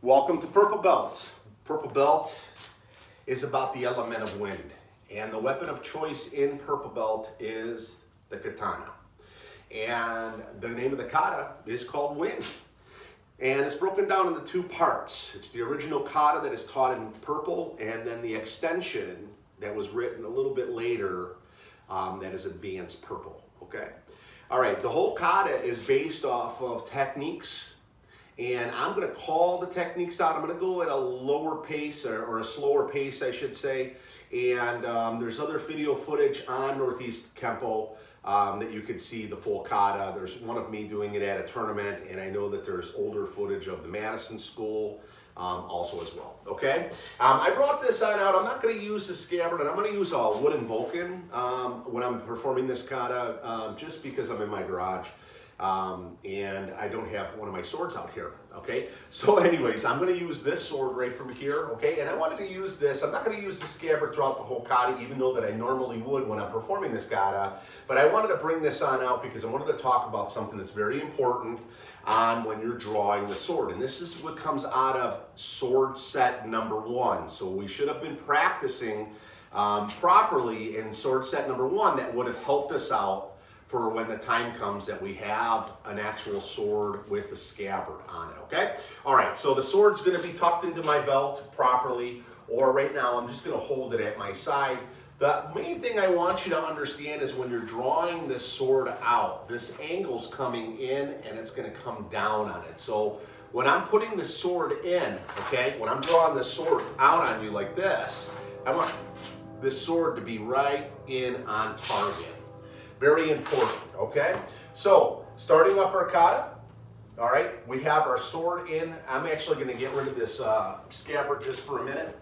Welcome to Purple Belt. Purple Belt is about the element of wind, and the weapon of choice in Purple Belt is the katana. And the name of the kata is called wind. And it's broken down into two parts. It's the original kata that is taught in purple, and then the extension that was written a little bit later that is advanced purple, okay? All right, the whole kata is based off of techniques, and I'm gonna call the techniques out. I'm gonna go at a lower pace, or a slower pace, I should say. And there's other video footage on Northeast Kenpo that you can see the full kata. There's one of me doing it at a tournament, and I know that there's older footage of the Madison School also as well, okay? I brought this on out. I'm not gonna use the scabbard, and I'm gonna use a wooden Vulcan when I'm performing this kata, just because I'm in my garage. And I don't have one of my swords out here, okay? So anyways, I'm gonna use this sword right from here, okay? And I wanted to use this. I'm not gonna use the scabbard throughout the whole kata, even though that I normally would when I'm performing this kata, but I wanted to bring this on out because I wanted to talk about something that's very important on when you're drawing the sword. And this is what comes out of sword set number 1. So we should have been practicing properly in sword set number 1. That would have helped us out for when the time comes that we have an actual sword with a scabbard on it, okay? All right, so the sword's gonna be tucked into my belt properly, or right now I'm just gonna hold it at my side. The main thing I want you to understand is when you're drawing this sword out, this angle's coming in and it's gonna come down on it. So when I'm putting the sword in, okay, when I'm drawing the sword out on you like this, I want this sword to be right in on target. Very important, okay? So, starting up our kata, all right, we have our sword in. I'm actually gonna get rid of this scabbard just for a minute.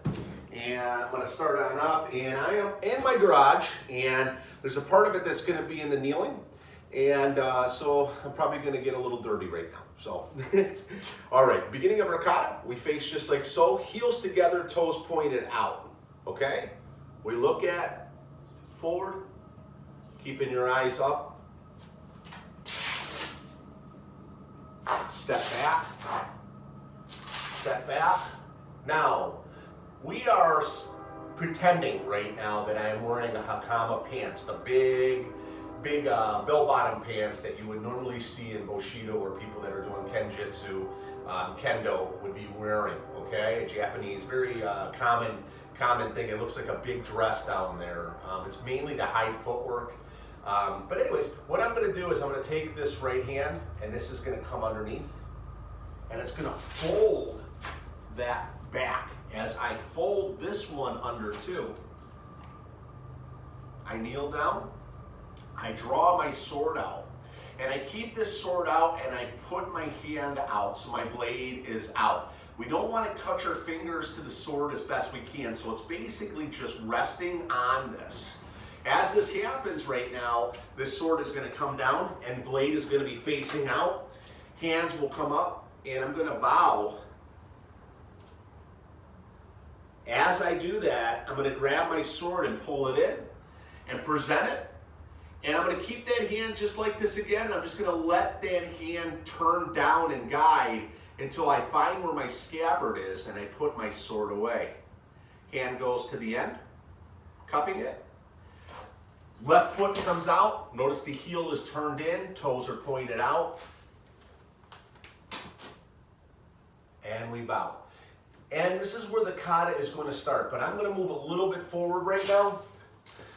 And I'm gonna start on up, and I am in my garage, and there's a part of it that's gonna be in the kneeling. And so I'm probably gonna get a little dirty right now, so. All right, beginning of our kata, we face just like so, heels together, toes pointed out, okay? We look at forward, keeping your eyes up. Step back. Step back. Now, we are pretending right now that I am wearing the Hakama pants, the big bell-bottom pants that you would normally see in Bushido or people that are doing Kenjutsu, Kendo would be wearing, okay? A Japanese, very common thing. It looks like a big dress down there. It's mainly to hide footwork. But anyways, what I'm gonna do is I'm gonna take this right hand, and this is gonna come underneath, and it's gonna fold that back. As I fold this one under too, I kneel down, I draw my sword out, and I keep this sword out and I put my hand out so my blade is out. We don't want to touch our fingers to the sword as best we can, so it's basically just resting on this. As this happens right now, this sword is going to come down and blade is going to be facing out. Hands will come up and I'm going to bow. As I do that, I'm going to grab my sword and pull it in and present it. And I'm going to keep that hand just like this again. I'm just going to let that hand turn down and guide until I find where my scabbard is and I put my sword away. Hand goes to the end, cupping it. Left foot comes out. Notice the heel is turned in, toes are pointed out. And we bow. And this is where the kata is going to start, but I'm going to move a little bit forward right now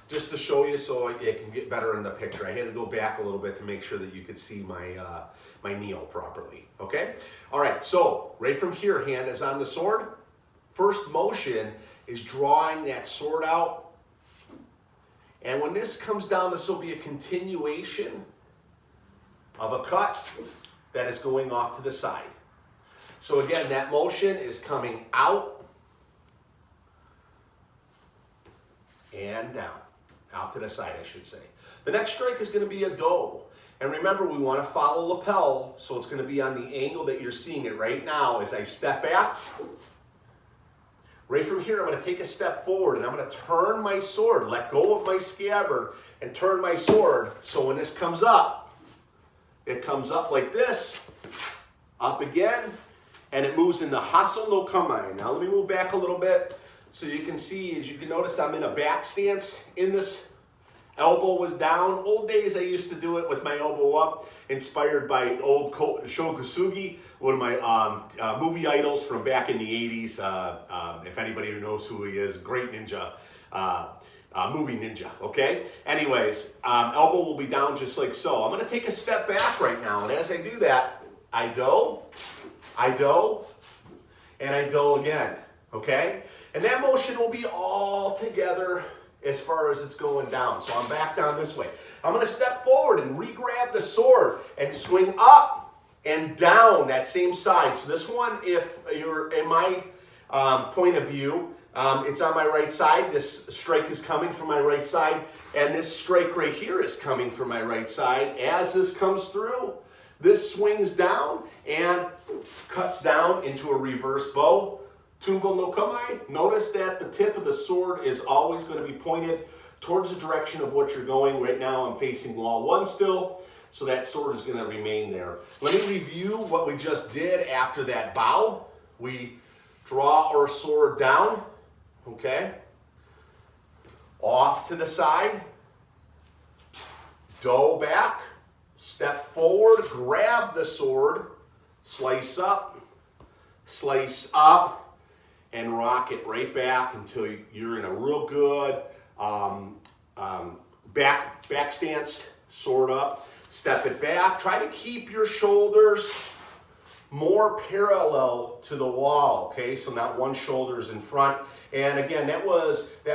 just to show you so it can get better in the picture. I had to go back a little bit to make sure that you could see my kneel properly, okay? All right, so right from here, hand is on the sword. First motion is drawing that sword out. And when this comes down, this will be a continuation of a cut that is going off to the side. So again, that motion is coming out and down, off to the side, I should say. The next strike is going to be a do. And remember, we want to follow lapel, so it's going to be on the angle that you're seeing it right now. As I step back, right from here, I'm going to take a step forward and I'm going to turn my sword, let go of my scabbard, and turn my sword. So when this comes up, it comes up like this, up again, and it moves into Hasso no Kamae. Now let me move back a little bit so you can see, as you can notice, I'm in a back stance in this. Elbow was down. Old days I used to do it with my elbow up, inspired by old Sho Kosugi, one of my movie idols from back in the 80s. If anybody knows who he is, great ninja, movie ninja, okay? Anyways, elbow will be down just like so. I'm gonna take a step back right now, and as I do that, I do, and I do again, okay? And that motion will be all together as far as it's going down. So I'm back down this way. I'm gonna step forward and re-grab the sword and swing up and down that same side. So this one, if you're in my point of view, it's on my right side. This strike is coming from my right side, and this strike right here is coming from my right side. As this comes through, this swings down and cuts down into a reverse bow. Tumbo no Kamae, notice that the tip of the sword is always going to be pointed towards the direction of what you're going. Right now I'm facing wall one still, so that sword is going to remain there. Let me review what we just did after that bow. We draw our sword down, okay? Off to the side, do back, step forward, grab the sword, slice up, and rock it right back until you're in a real good back stance, sword up, step it back. Try to keep your shoulders more parallel to the wall, okay? So not one shoulder is in front. And again, that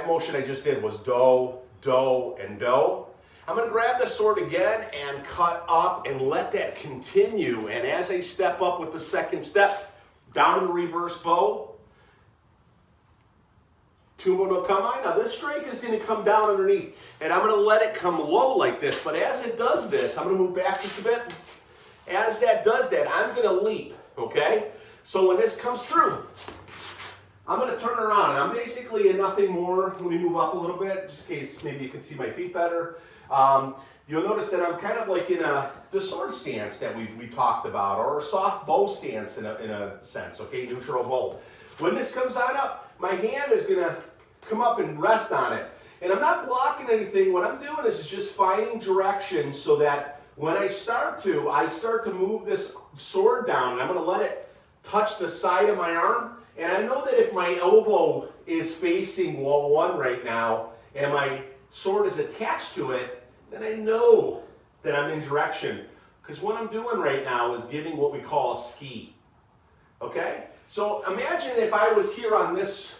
motion I just did was do, do, and do. I'm gonna grab the sword again and cut up and let that continue. And as I step up with the second step, down in the reverse bow, Tumbo no Kamae. Now this strike is going to come down underneath, and I'm going to let it come low like this. But as it does this, I'm going to move back just a bit. As that does that, I'm going to leap, okay? So when this comes through, I'm going to turn around, and I'm basically in nothing more. Let me move up a little bit, just in case maybe you can see my feet better. You'll notice that I'm kind of like in the sword stance that we talked about, or a soft bow stance in a sense, okay? Neutral bow. When this comes on up, my hand is going to come up and rest on it. And I'm not blocking anything. What I'm doing is just finding direction so that when I start to move this sword down, and I'm going to let it touch the side of my arm. And I know that if my elbow is facing wall one right now, and my sword is attached to it, then I know that I'm in direction. Because what I'm doing right now is giving what we call a ski. Okay? So imagine if I was here on this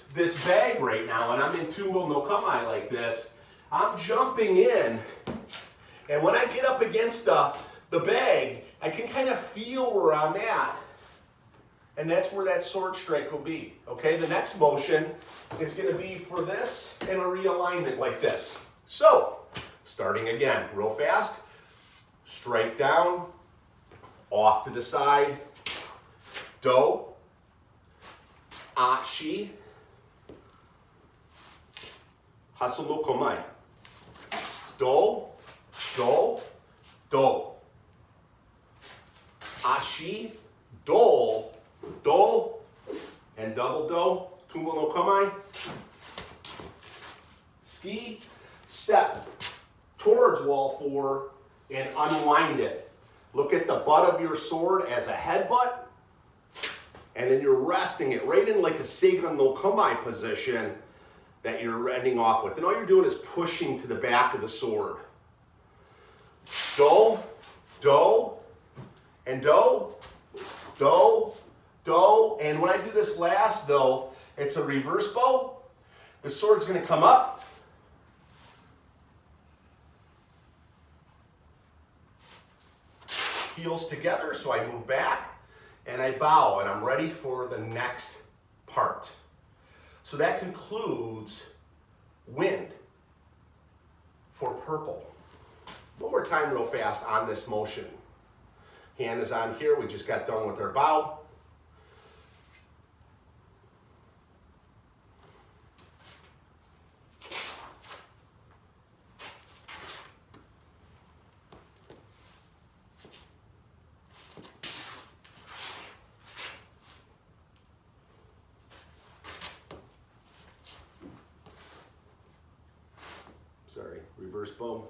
bag right now, and I'm in Tumbo no Kamae like this. I'm jumping in, and when I get up against the bag, I can kind of feel where I'm at. And that's where that sword strike will be. Okay, the next motion is going to be for this and a realignment like this. So, starting again, real fast, strike down, off to the side, do, ashi, Hasso no Kamae. Do, do, do. Ashi, do, do, and double do, Tumbo no Kamae. Ski, step towards wall four and unwind it. Look at the butt of your sword as a headbutt, and then you're resting it right in like a Seiga no Kamae position that you're ending off with. And all you're doing is pushing to the back of the sword. Do, do, and do, do, do. And when I do this last though, it's a reverse bow. The sword's going to come up. Heels together, so I move back and I bow, and I'm ready for the next part. So that concludes wind for purple. One more time real fast on this motion. Hand is on here, we just got done with our bow. reverse bow.